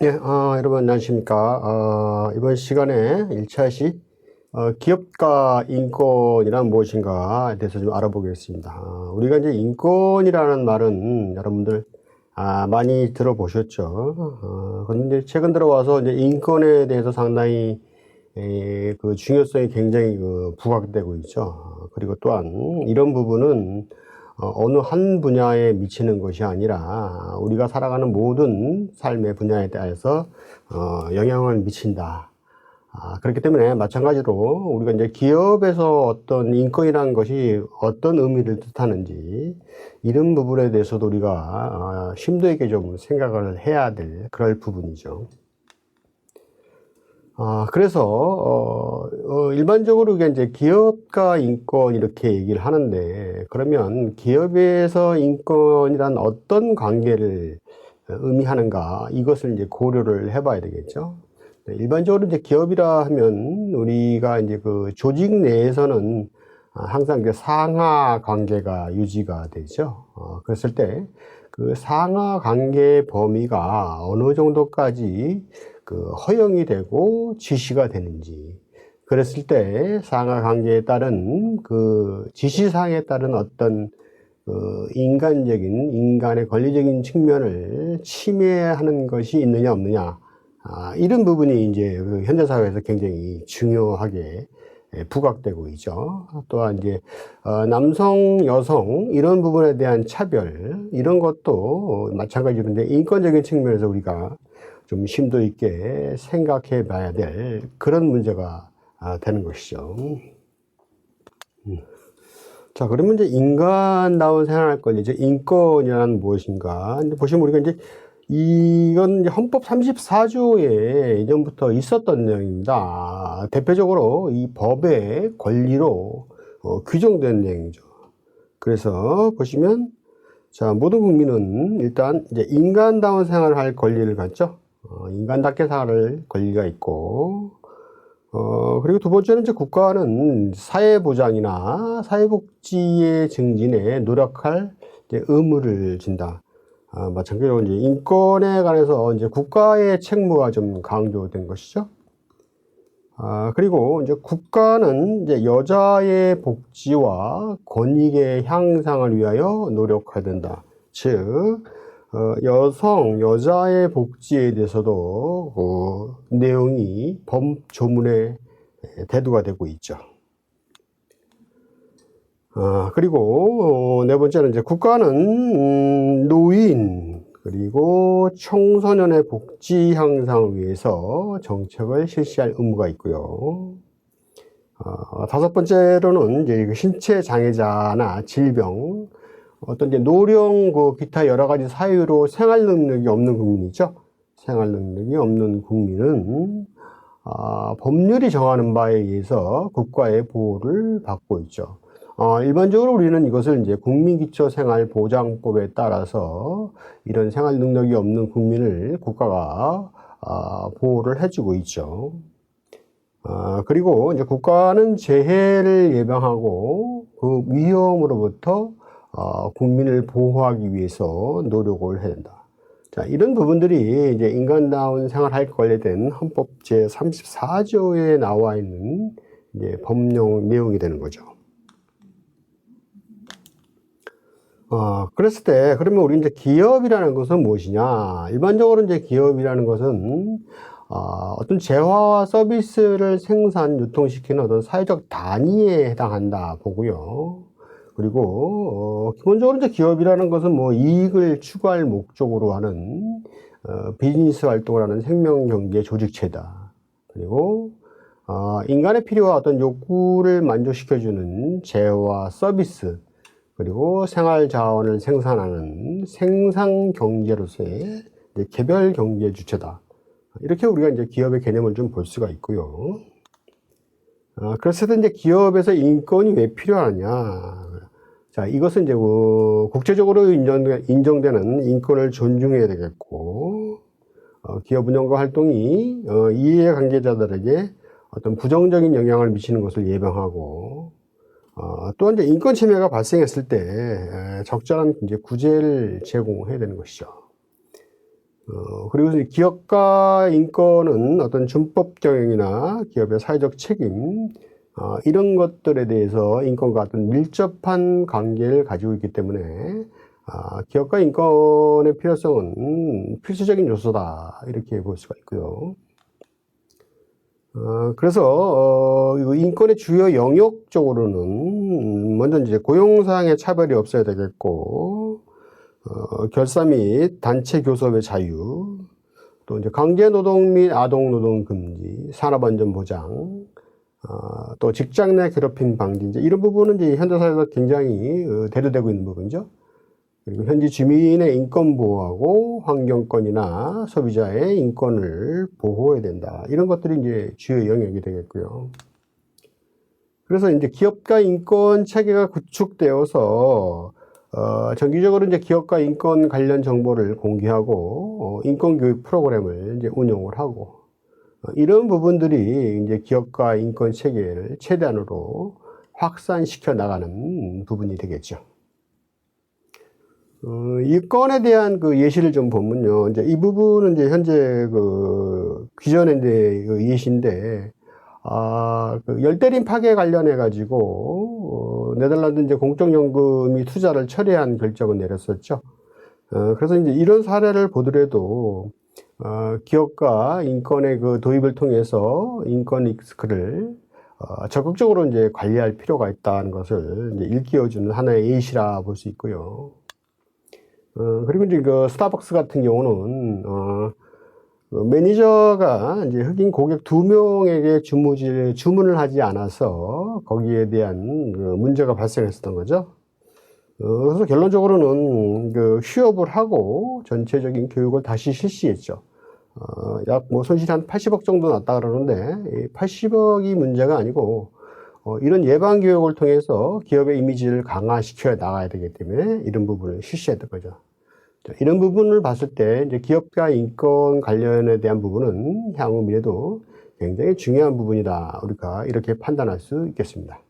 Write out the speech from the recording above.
네, 여러분 안녕하십니까. 이번 시간에 1차 시 기업가 인권이란 무엇인가에 대해서 좀 알아보겠습니다. 우리가 이제 인권이라는 말은 여러분들 많이 들어보셨죠. 그런데 최근 들어와서 이제 인권에 대해서 상당히 그 중요성이 굉장히 부각되고 있죠. 그리고 또한 이런 부분은 어느 한 분야에 미치는 것이 아니라 우리가 살아가는 모든 삶의 분야에 대해서 영향을 미친다. 그렇기 때문에 마찬가지로 우리가 이제 기업에서 어떤 인권이라는 것이 어떤 의미를 뜻하는지 이런 부분에 대해서도 우리가 심도 있게 좀 생각을 해야 될 그럴 부분이죠. 그래서 일반적으로 이제 기업가 인권 이렇게 얘기를 하는데, 그러면 기업에서 인권이란 어떤 관계를 의미하는가, 이것을 이제 고려를 해봐야 되겠죠. 일반적으로 이제 기업이라 하면 우리가 이제 그 조직 내에서는 항상 이제 상하 관계가 유지가 되죠. 그랬을 때 그 상하 관계 범위가 어느 정도까지 그 허용이 되고 지시가 되는지, 그랬을 때 상하 관계에 따른 그 지시사항에 따른 어떤 인간의 권리적인 측면을 침해하는 것이 있느냐 없느냐, 이런 부분이 이제 그 현대사회에서 굉장히 중요하게 부각되고 있죠. 또한 이제 남성, 여성 이런 부분에 대한 차별, 이런 것도 마찬가지로 이제 인권적인 측면에서 우리가 좀 심도 있게 생각해 봐야 될 그런 문제가 되는 것이죠. 자, 그러면 이제 인간다운 생활할 권리, 이제 인권이란 무엇인가? 이제 보시면 우리가 이제 이건 이제 헌법 34조에 이전부터 있었던 내용입니다. 대표적으로 이 법의 권리로 규정된 내용이죠. 그래서 보시면, 자, 모든 국민은 일단 이제 인간다운 생활을 할 권리를 갖죠. 인간답게 살 권리가 있고, 그리고 두 번째는 이제 국가는 사회보장이나 사회복지의 증진에 노력할 이제 의무를 진다. 마찬가지로 이제 인권에 관해서 이제 국가의 책무가 좀 강조된 것이죠. 그리고 이제 국가는 이제 여자의 복지와 권익의 향상을 위하여 노력해야 된다. 즉, 여자의 복지에 대해서도 내용이 법조문에 대두가 되고 있죠. 그리고 네 번째는 이제 국가는 노인 그리고 청소년의 복지 향상을 위해서 정책을 실시할 의무가 있고요. 다섯 번째로는 이제 신체 장애자나 질병, 어떤 이제 노령, 기타 여러 가지 사유로 생활 능력이 없는 국민이죠. 생활 능력이 없는 국민은 법률이 정하는 바에 의해서 국가의 보호를 받고 있죠. 일반적으로 우리는 이것을 이제 국민기초생활보장법에 따라서 이런 생활 능력이 없는 국민을 국가가 보호를 해주고 있죠. 그리고 이제 국가는 재해를 예방하고 그 위험으로부터 국민을 보호하기 위해서 노력을 해야 된다. 자, 이런 부분들이 이제 인간다운 생활할 관련된 헌법 제34조에 나와 있는 이제 법령 내용이 되는 거죠. 그랬을 때, 그러면 우리 이제 기업이라는 것은 무엇이냐? 일반적으로 이제 기업이라는 것은, 어떤 재화와 서비스를 생산, 유통시키는 어떤 사회적 단위에 해당한다 보고요. 그리고, 기본적으로 이제 기업이라는 것은 뭐 이익을 추구할 목적으로 하는, 비즈니스 활동을 하는 생명경제 조직체다. 그리고, 인간의 필요와 어떤 욕구를 만족시켜주는 재화 서비스, 그리고 생활 자원을 생산하는 생산 경제로서의 개별 경제 주체다. 이렇게 우리가 이제 기업의 개념을 좀 볼 수가 있고요. 그랬을 때 이제 기업에서 인권이 왜 필요하냐? 자, 이것은 이제 국제적으로 인정되는 인권을 존중해야 되겠고, 기업 운영과 활동이 이해관계자들에게 어떤 부정적인 영향을 미치는 것을 예방하고, 또한 이제 인권 침해가 발생했을 때 적절한 이제 구제를 제공해야 되는 것이죠. 그리고 이제 기업가 인권은 어떤 준법 경영이나 기업의 사회적 책임, 이런 것들에 대해서 인권과 어떤 밀접한 관계를 가지고 있기 때문에, 기업가 인권의 필요성은 필수적인 요소다. 이렇게 볼 수가 있고요. 그래서, 이 인권의 주요 영역 적으로는 먼저 이제 고용상의 차별이 없어야 되겠고, 결사 및 단체 교섭의 자유, 또 이제 강제노동 및 아동노동 금지, 산업안전 보장, 또 직장 내 괴롭힘 방지, 이제 이런 부분은 이제 현대사회에서 굉장히 대두되고 있는 부분이죠. 그리고 현지 주민의 인권 보호하고 환경권이나 소비자의 인권을 보호해야 된다. 이런 것들이 이제 주요 영역이 되겠고요. 그래서 이제 기업가 인권 체계가 구축되어서 정기적으로 이제 기업가 인권 관련 정보를 공개하고 인권 교육 프로그램을 이제 운영을 하고 이런 부분들이 이제 기업가 인권 체계를 최대한으로 확산시켜 나가는 부분이 되겠죠. 이 건에 대한 그 예시를 좀 보면요. 이제 이 부분은 이제 현재 그 기존의 이제 그 예시인데, 그 열대림 파괴 관련해 가지고 네덜란드 이제 공적연금이 투자를 철회한 결정을 내렸었죠. 그래서 이제 이런 사례를 보더라도 기업가 인권의 그 도입을 통해서 인권 리스크를 적극적으로 이제 관리할 필요가 있다는 것을 이제 일깨워주는 하나의 예시라 볼 수 있고요. 그리고 이제 그 스타벅스 같은 경우는, 그 매니저가 이제 흑인 고객 2명에게 주문을 하지 않아서 거기에 대한 그 문제가 발생했었던 거죠. 그래서 결론적으로는 그 휴업을 하고 전체적인 교육을 다시 실시했죠. 약 뭐 손실이 한 80억 정도 났다 그러는데, 80억이 문제가 아니고, 이런 예방 교육을 통해서 기업의 이미지를 강화시켜 나가야 되기 때문에 이런 부분을 실시했던 거죠. 이런 부분을 봤을 때 이제 기업가 인권 관련에 대한 부분은 향후 미래도 굉장히 중요한 부분이다. 우리가 이렇게 판단할 수 있겠습니다.